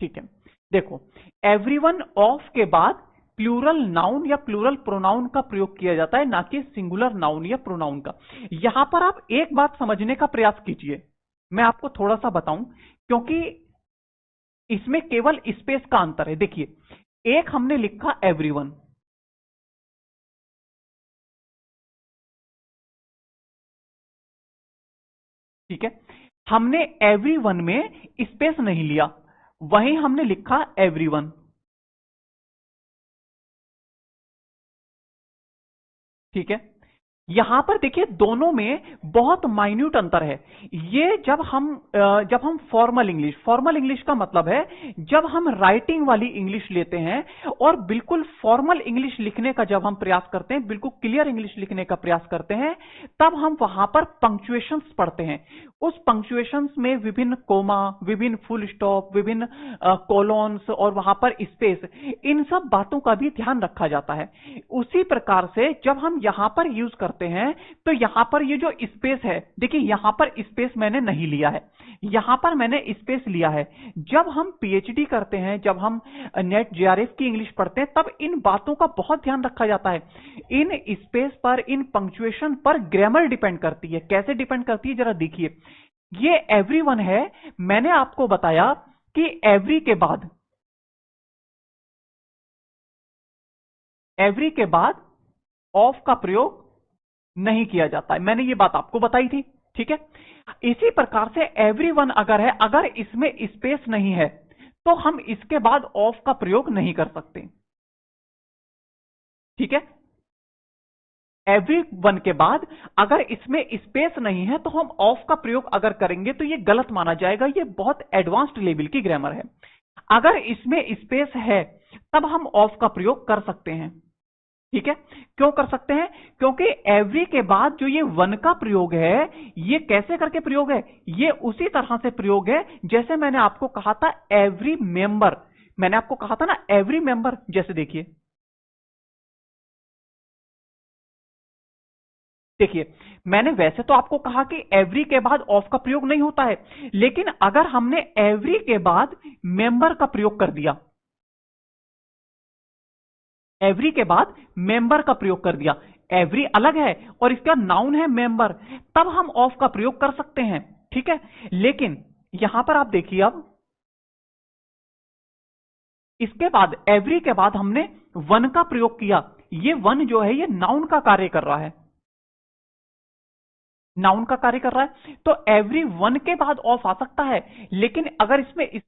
ठीक है, देखो एवरीवन ऑफ के बाद प्लूरल नाउन या प्लूरल प्रोनाउन का प्रयोग किया जाता है, ना कि सिंगुलर नाउन या प्रोनाउन का। यहां पर आप एक बात समझने का प्रयास कीजिए, मैं आपको थोड़ा सा बताऊं, क्योंकि इसमें केवल स्पेस का अंतर है। देखिए, एक हमने लिखा एवरीवन, ठीक है, हमने एवरीवन में स्पेस नहीं लिया, वहीं हमने लिखा एवरीवन, ठीक है। यहां पर देखिए दोनों में बहुत माइन्यूट अंतर है। ये जब हम फॉर्मल इंग्लिश का मतलब है जब हम राइटिंग वाली इंग्लिश लेते हैं और बिल्कुल फॉर्मल इंग्लिश लिखने का जब हम प्रयास करते हैं, बिल्कुल क्लियर इंग्लिश लिखने का प्रयास करते हैं, तब हम वहां पर पंक्चुएशंस पढ़ते हैं। उस पंक्चुएशंस में विभिन्न कोमा, विभिन्न फुल स्टॉप, विभिन्न कोलोन्स और वहां पर स्पेस, इन सब बातों का भी ध्यान रखा जाता है। उसी प्रकार से जब हम यहां पर यूज करते हैं तो यहां पर ये जो स्पेस है, देखिए यहां पर स्पेस मैंने नहीं लिया है, यहां पर मैंने स्पेस लिया है। जब हम पीएचडी करते हैं, जब हम नेट जेआरएफ की इंग्लिश पढ़ते हैं, तब इन बातों का बहुत ध्यान रखा जाता है। इन स्पेस पर, इन पंक्चुएशन पर ग्रामर डिपेंड करती है। कैसे डिपेंड करती है जरा देखिए, ये एवरीवन है, मैंने आपको बताया कि एवरी के बाद ऑफ का प्रयोग नहीं किया जाता है, मैंने ये बात आपको बताई थी, ठीक है। इसी प्रकार से एवरीवन अगर है, अगर इसमें स्पेस नहीं है तो हम इसके बाद ऑफ का प्रयोग नहीं कर सकते, ठीक है। एवरीवन के बाद अगर इसमें स्पेस नहीं है तो हम ऑफ का प्रयोग अगर करेंगे तो ये गलत माना जाएगा, ये बहुत एडवांस्ड लेवल की ग्रामर है। अगर इसमें स्पेस है तब हम ऑफ का प्रयोग कर सकते हैं, ठीक है। क्यों कर सकते हैं? क्योंकि एवरी के बाद जो ये वन का प्रयोग है, ये कैसे करके प्रयोग है, ये उसी तरह से प्रयोग है जैसे मैंने आपको कहा था एवरी मेंबर, मैंने आपको कहा था ना एवरी मेंबर। जैसे देखिए मैंने वैसे तो आपको कहा कि एवरी के बाद ऑफ का प्रयोग नहीं होता है, लेकिन अगर हमने एवरी के बाद मेंबर का प्रयोग कर दिया, एवरी के बाद मेंबर का प्रयोग कर दिया, एवरी अलग है और इसका नाउन है मेंबर, तब हम ऑफ का प्रयोग कर सकते हैं, ठीक है। लेकिन यहां पर आप देखिए, अब इसके बाद एवरी के बाद हमने वन का प्रयोग किया, ये वन जो है ये नाउन का कार्य कर रहा है, नाउन का कार्य कर रहा है, तो एवरी वन के बाद ऑफ आ सकता है। लेकिन अगर इसमें